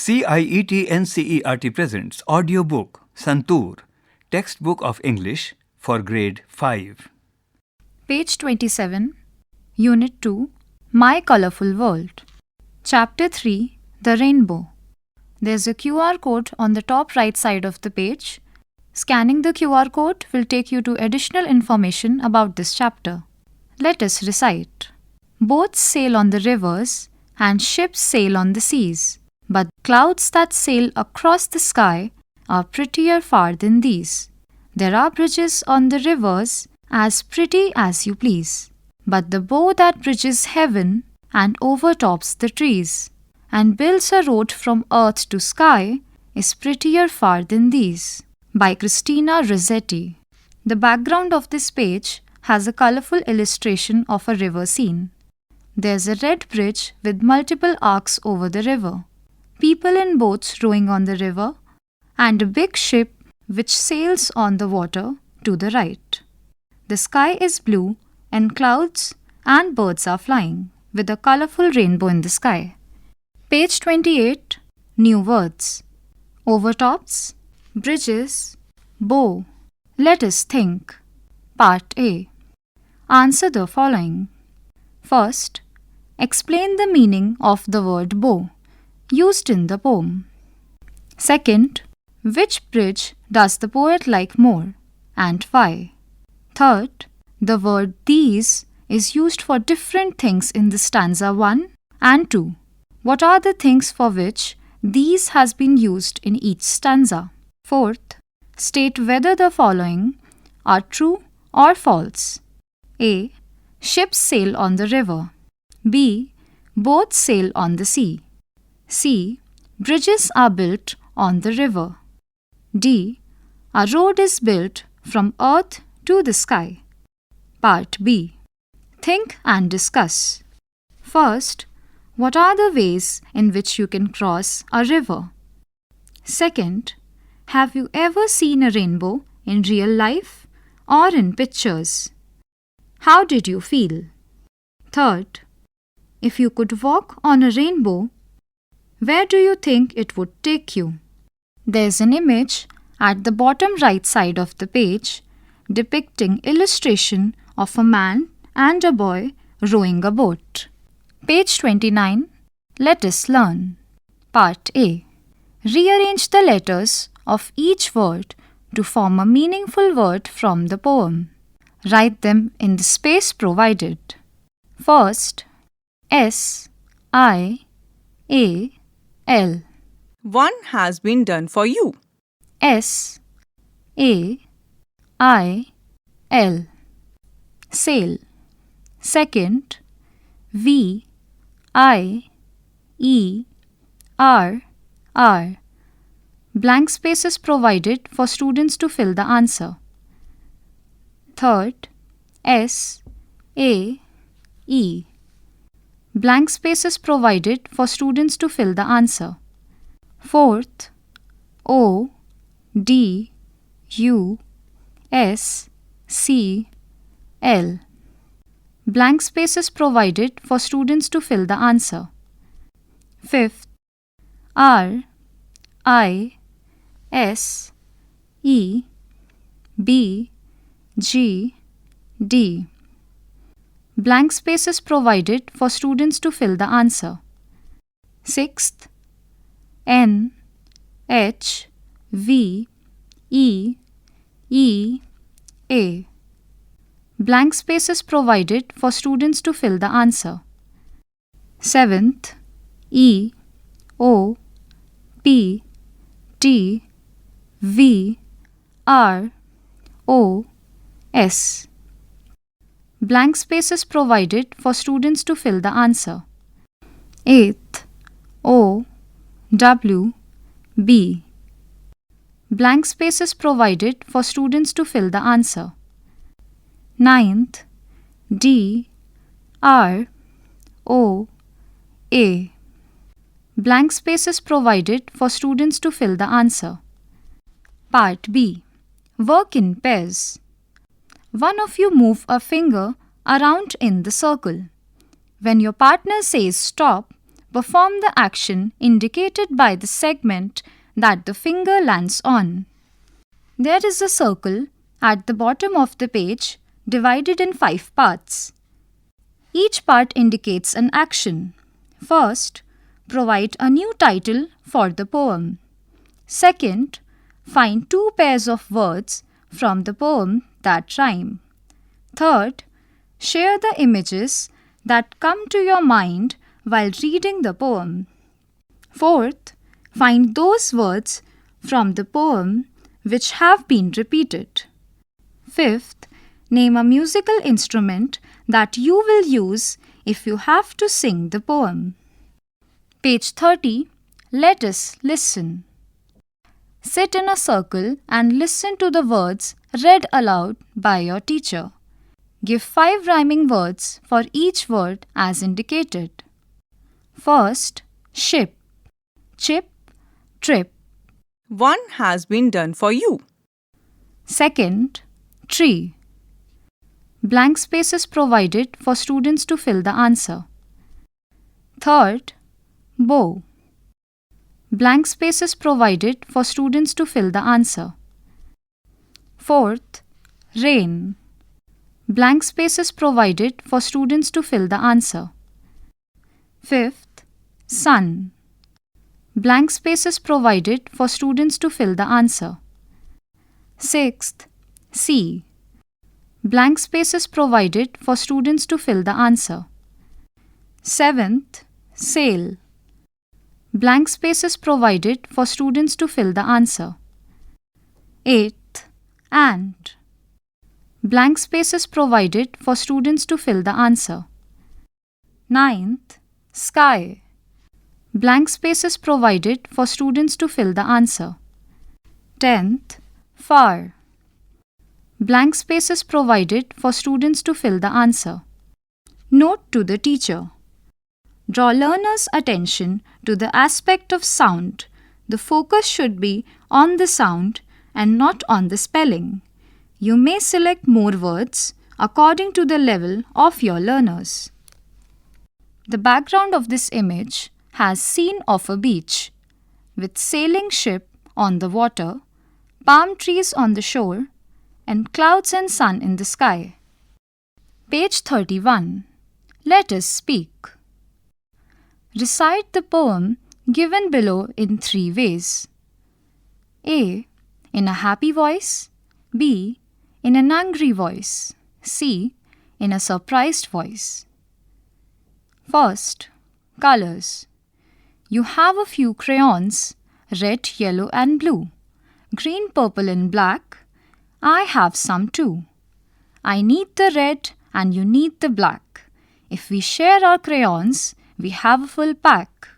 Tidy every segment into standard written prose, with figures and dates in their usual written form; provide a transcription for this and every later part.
CIET NCERT presents AudioBook Santoor, Textbook of English for Grade 5. Page 27, Unit 2, My Colourful World. Chapter 3, The Rainbow. There's a QR code on the top right side of the page. Scanning the QR code will take you to additional information about this chapter. Let us recite. Boats sail on the rivers and ships sail on the seas, but clouds that sail across the sky are prettier far than these. There are bridges on the rivers as pretty as you please, but the bow that bridges heaven and overtops the trees and builds a road from earth to sky is prettier far than these. By Christina Rossetti. The background of this page has a colourful illustration of a river scene. There's a red bridge with multiple arcs over the river, people in boats rowing on the river, and a big ship which sails on the water to the right. The sky is blue and clouds and birds are flying, with a colourful rainbow in the sky. Page 28, New words. Overtops, bridges, bow. Let us think. Part A. Answer the following. First, explain the meaning of the word bow used in the poem. Second, which bridge does the poet like more and why? Third, the word these is used for different things in the stanza 1 and 2. What are the things for which these has been used in each stanza? Fourth, state whether the following are true or false. A. Ships sail on the river. B. Boats sail on the sea. C. Bridges are built on the river. D. A road is built from earth to the sky. Part B. Think and discuss. First, what are the ways in which you can cross a river? Second, have you ever seen a rainbow in real life or in pictures? How did you feel? Third, if you could walk on a rainbow, where do you think it would take you? There's an image at the bottom right side of the page depicting illustration of a man and a boy rowing a boat. Page 29. Let us learn. Part A. Rearrange the letters of each word to form a meaningful word from the poem. Write them in the space provided. First, S, I, A, L. One has been done for you. S, A, I, L. Sail. Second, V, I, E, R, R. Blank spaces provided for students to fill the answer. Third, S, A, E. Blank spaces provided for students to fill the answer. Fourth, O, D, U, S, C, L. Blank spaces provided for students to fill the answer. Fifth, R, I, S, E, B, G, D. Blank spaces provided for students to fill the answer. Sixth, N, H, V, E, E, A. Blank spaces provided for students to fill the answer. Seventh, E, O, P, T, V, R, O, S. Blank spaces provided for students to fill the answer. Eighth, O, W, B. Blank spaces provided for students to fill the answer. Ninth, D, R, O, A. Blank spaces provided for students to fill the answer. Part B. Work in pairs. One of you move a finger around in the circle. When your partner says stop, Perform the action indicated by the segment that the finger lands on. There is a circle at the bottom of the page divided in 5 parts. Each part indicates an action. First, provide a new title for the poem. Second, find 2 pairs of words from the poem that rhyme. Third, share the images that come to your mind while reading the poem. Fourth, find those words from the poem which have been repeated. Fifth, name a musical instrument that you will use if you have to sing the poem. Page 30. Let us listen. Sit in a circle and listen to the words read aloud by your teacher. Give 5 rhyming words for each word as indicated. First, ship, chip, trip. 1 has been done for you. Second, tree. Blank space is provided for students to fill the answer. Third, bow. Blank space is provided for students to fill the answer. Fourth, rain. Blank space is provided for students to fill the answer. Fifth, sun. Blank space is provided for students to fill the answer. Sixth, sea. Blank space is provided for students to fill the answer. Seventh, sail. Blank space is provided for students to fill the answer. Eighth, ant. Blank space is provided for students to fill the answer. Ninth, sky. Blank space is provided for students to fill the answer. 10th, far. Blank space is provided for students to fill the answer. Note to the teacher. Draw learners' attention to the aspect of sound. The focus should be on the sound and not on the spelling. You may select more words according to the level of your learners. The background of this image has scene of a beach with sailing ship on the water, palm trees on the shore, and clouds and sun in the sky. Page 31. Let us speak. Recite the poem given below in 3 ways. A. In a happy voice. B. In an angry voice. C. In a surprised voice. First, colors. You have a few crayons, red, yellow and blue, green, purple and black. I have some too. I need the red and you need the black. If we share our crayons, we have a full pack.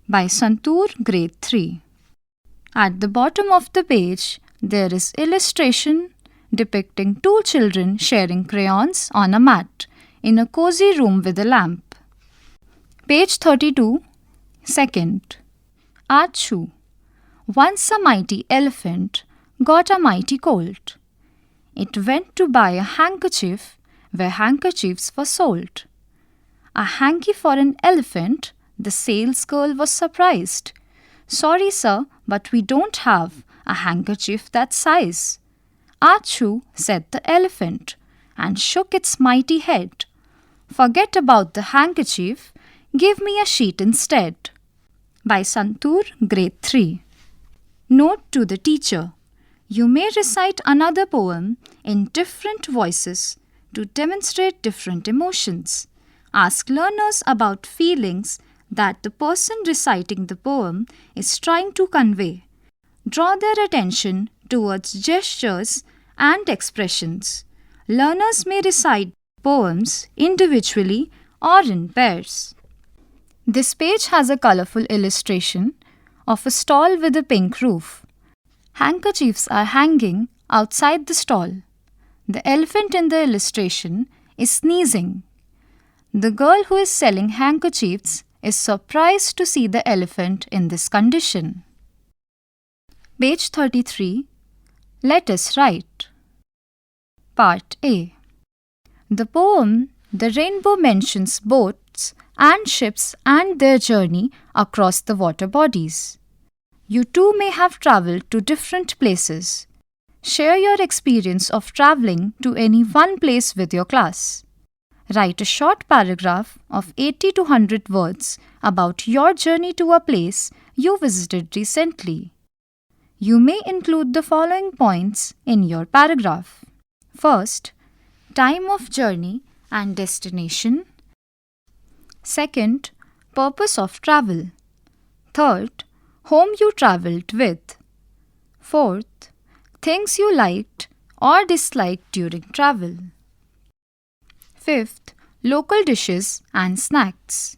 By Santoor, Grade 3. At the bottom of the page, there is illustration depicting 2 children sharing crayons on a mat in a cozy room with a lamp. Page 32. Second. Achoo. Once a mighty elephant got a mighty cold. It went to buy a handkerchief where handkerchiefs were sold. A hanky for an elephant, the salesgirl was surprised. Sorry, sir, but we don't have a handkerchief that size. Achoo, said the elephant, and shook its mighty head. Forget about the handkerchief, give me a sheet instead. By Santoor, Grade 3. Note to the teacher. You may recite another poem in different voices to demonstrate different emotions. Ask learners about feelings that the person reciting the poem is trying to convey. Draw their attention towards gestures and expressions. Learners may recite poems individually or in pairs. This page has a colorful illustration of a stall with a pink roof. Handkerchiefs are hanging outside the stall. The elephant in the illustration is sneezing. The girl who is selling handkerchiefs is surprised to see the elephant in this condition. Page 33. Let us write. Part A. The poem The Rainbow mentions boats and ships and their journey across the water bodies. You too may have travelled to different places. Share your experience of travelling to any one place with your class. Write a short paragraph of 80 to 100 words about your journey to a place you visited recently. You may include the following points in your paragraph. First, time of journey and destination. Second, purpose of travel. Third, whom you travelled with. Fourth, things you liked or disliked during travel. Fifth, local dishes and snacks.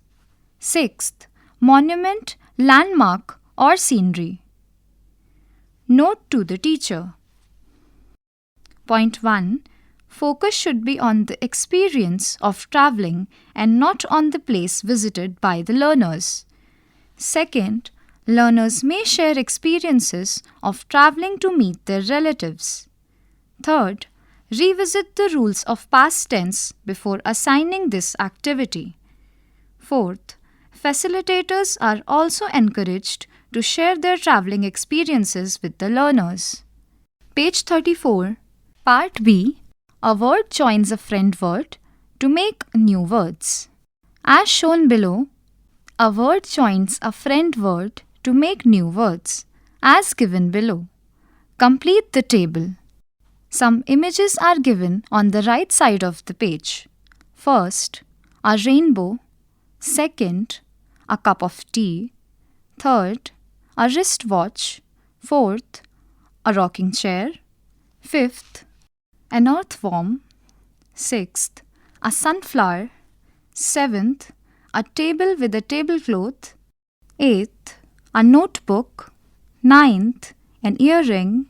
Sixth, monument, landmark or scenery. Note to the teacher. Point 1. Focus should be on the experience of travelling and not on the place visited by the learners. Second, learners may share experiences of travelling to meet their relatives. Third, revisit the rules of past tense before assigning this activity. Fourth, facilitators are also encouraged to share their travelling experiences with the learners. Page 34, Part B. A word joins a friend word to make new words. As shown below, a word joins a friend word to make new words, as given below. Complete the table. Some images are given on the right side of the page. First, a rainbow. Second, a cup of tea. Third, a wristwatch. Fourth, a rocking chair. Fifth, an earthworm. Sixth, a sunflower. Seventh, a table with a tablecloth. Eighth, a notebook. Ninth, an earring.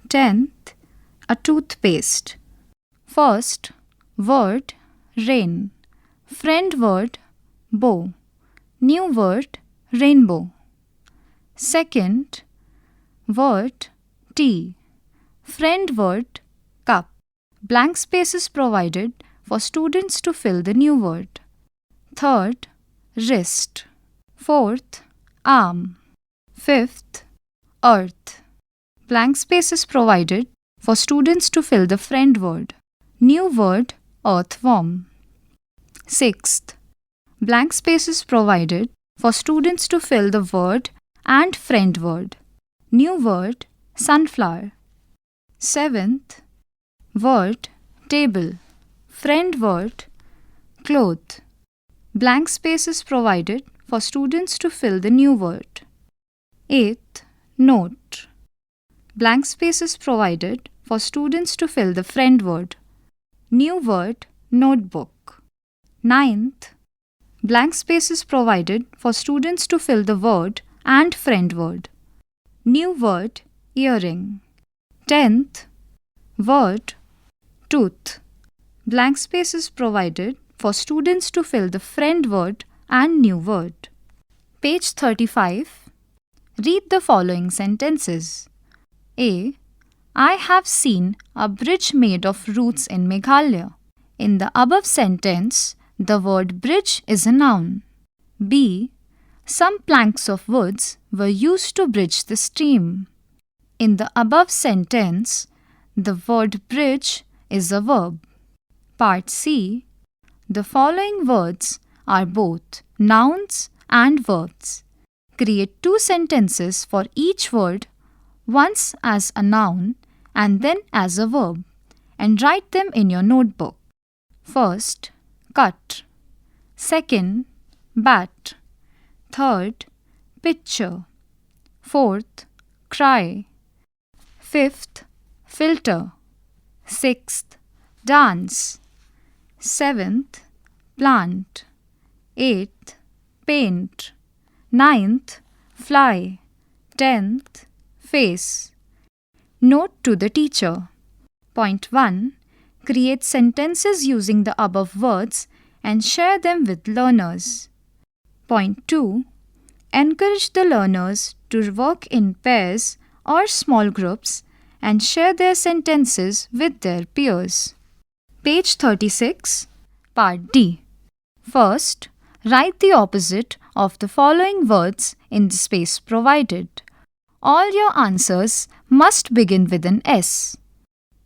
10th, a toothpaste. First, word, rain. Friend word, bow. New word, rainbow. Second, word, tea. Friend word, cup. Blank spaces provided for students to fill the new word. Third, wrist. Fourth, arm. Fifth, earth. Blank spaces provided for students to fill the friend word. New word, earthworm. Sixth, blank spaces provided for students to fill the word and friend word. New word, sunflower. Seventh, word, table. Friend word, cloth. Blank spaces provided for students to fill the new word. Eighth, note. Blank spaces provided for students to fill the friend word. New word, notebook. Ninth, blank spaces provided for students to fill the word and friend word. New word, earring. 10th, word, tooth. Blank spaces provided for students to fill the friend word and new word. Page 35. Read the following sentences. A. I have seen a bridge made of roots in Meghalaya. In the above sentence, the word bridge is a noun. B. Some planks of woods were used to bridge the stream. In the above sentence, the word bridge is a verb. Part C. The following words are both nouns and verbs. Create 2 sentences for each word, once as a noun and then as a verb, and write them in your notebook. First, cut. Second, bat. Third, picture. Fourth, cry. Fifth, filter. Sixth, dance. Seventh, plant. Eighth, paint. Ninth, fly. 10th, face. Note to the teacher. Point 1. Create sentences using the above words and share them with learners. Point 2. Encourage the learners to work in pairs or small groups and share their sentences with their peers. Page 36, Part D. First, Write the opposite of the following words in the space provided. All your answers must begin with an S.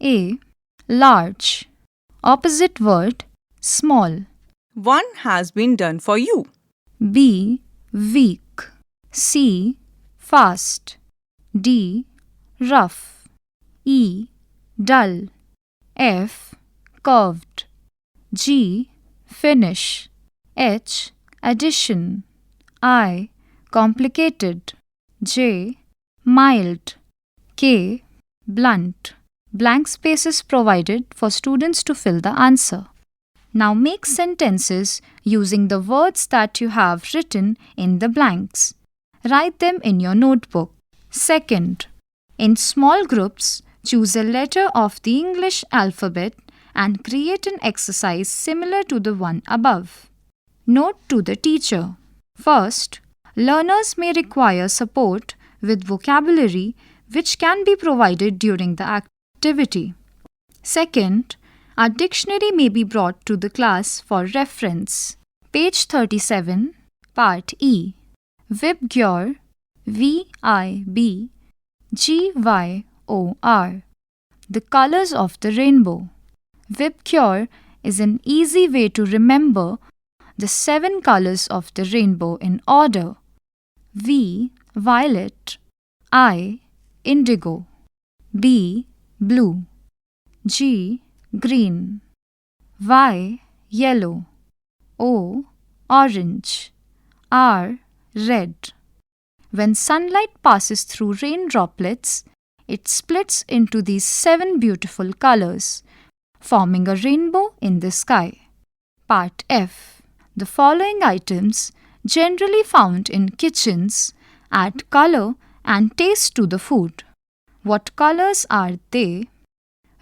A. Large. Opposite word, small. One has been done for you. B. Weak. C. Fast. D. Rough. E. Dull. F. Curved. G. Finish. H. Addition. I. Complicated. J. Mild. K. Blunt. Blank spaces provided for students to fill the answer. Now make sentences using the words that you have written in the blanks. Write them in your notebook. Second, in small groups, choose a letter of the English alphabet and create an exercise similar to the one above. Note to the teacher. First, learners may require support with vocabulary which can be provided during the activity. Second, a dictionary may be brought to the class for reference. Page 37, Part E. Vibgyor, V-I-B-G-Y-O-R. The colors of the rainbow. Vibgyor is an easy way to remember the 7 colors of the rainbow in order. V. Violet. I. Indigo. B. Blue. G. Green. Y. Yellow. O. Orange. R. Red. When sunlight passes through rain droplets, it splits into these 7 beautiful colors, forming a rainbow in the sky. Part F. The following items, generally found in kitchens, add color and taste to the food. What colors are they?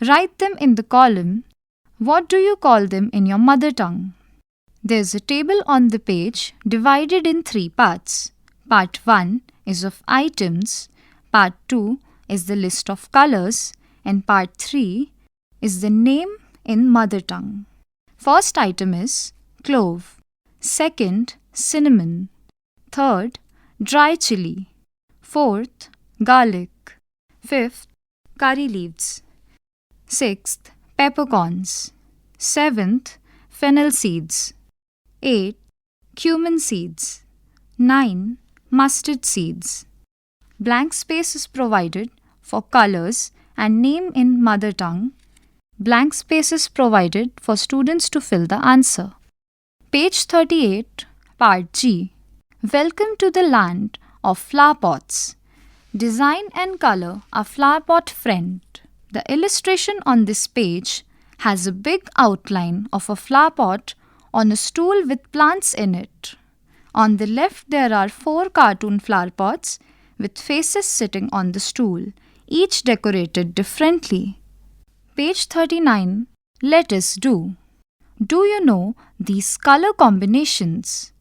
Write them in the column. What do you call them in your mother tongue? There's a table on the page divided in 3 parts. Part 1 is of items, Part 2 is the list of colors, and Part 3 is the name in mother tongue. First item is clove. Second, cinnamon. Third, dry chili. Fourth, garlic. Fifth, curry leaves. Sixth, peppercorns. Seventh, fennel seeds. 8. Cumin seeds. 9. Mustard seeds. Blank space is provided for colors and name in mother tongue. Blank space is provided for students to fill the answer. Page 38, Part G. Welcome to the land of flower pots. Design and color a flower pot friend. The illustration on this page has a big outline of a flower pot on a stool with plants in it. On the left there are 4 cartoon flower pots with faces sitting on the stool, each decorated differently. Page 39. Let us do. Do you know these color combinations?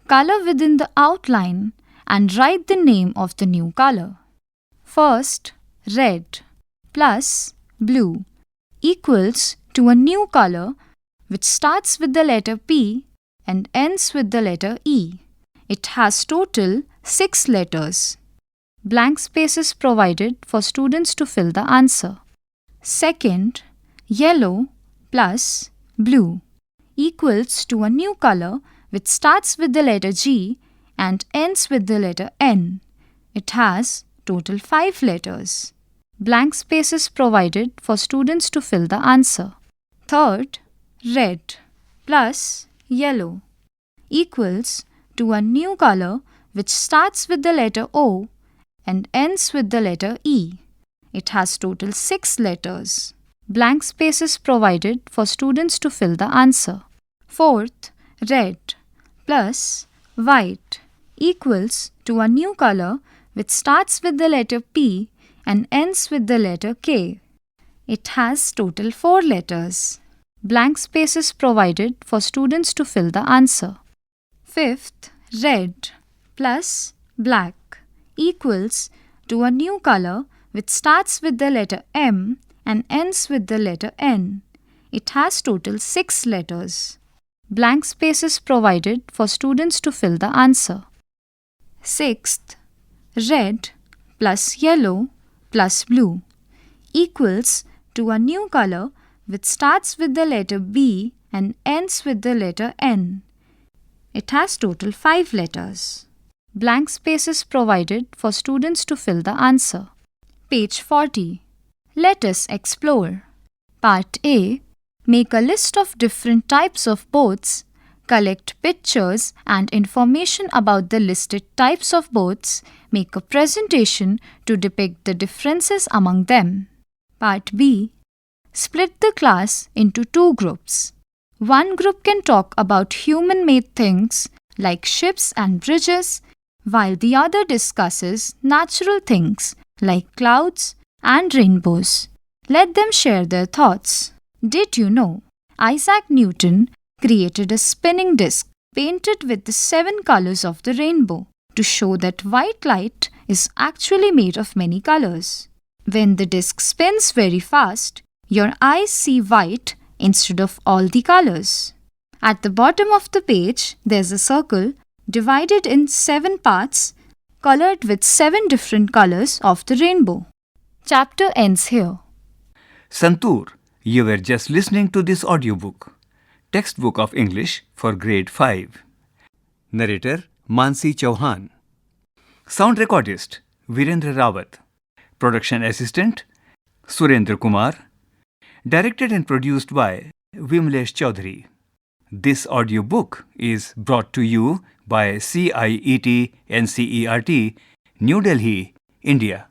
Color within the outline and write the name of the new color. First, red plus blue equals to a new color which starts with the letter P and ends with the letter E. It has total 6 letters. Blank space is provided for students to fill the answer. Second, yellow plus blue equals to a new color which starts with the letter G and ends with the letter N. It has total 5 letters. Blank space is provided for students to fill the answer. Third, red plus yellow equals to a new color which starts with the letter O and ends with the letter E. It has total 6 letters. Blank space is provided for students to fill the answer. Fourth, red plus white equals to a new color which starts with the letter P and ends with the letter K. It has total 4 letters. Blank space is provided for students to fill the answer. Fifth, red plus black equals to a new color which starts with the letter M and ends with the letter N. It has total 6 letters. Blank spaces provided for students to fill the answer. 6th, red plus yellow plus blue equals to a new color which starts with the letter B and ends with the letter N. It has total 5 letters. Blank spaces provided for students to fill the answer. Page 40. Let us explore. Part A. Make a list of different types of boats. Collect pictures and information about the listed types of boats. Make a presentation to depict the differences among them. Part B. Split the class into 2 groups. One group can talk about human-made things like ships and bridges, while the other discusses natural things like clouds and rainbows. Let them share their thoughts. Did you know Isaac Newton created a spinning disc painted with the 7 colors of the rainbow to show that white light is actually made of many colors? When the disc spins very fast, your eyes see white instead of all the colors. At the bottom of the page, there's a circle divided in 7 parts, colored with 7 different colors of the rainbow. Chapter ends here. Santoor, you were just listening to this audiobook, textbook of English for grade 5. Narrator Mansi Chauhan. Sound recordist Virendra Rawat. Production assistant Surendra Kumar. Directed and produced by Vimlesh Chaudhary. This audiobook is brought to you by CIET NCERT, New Delhi, India.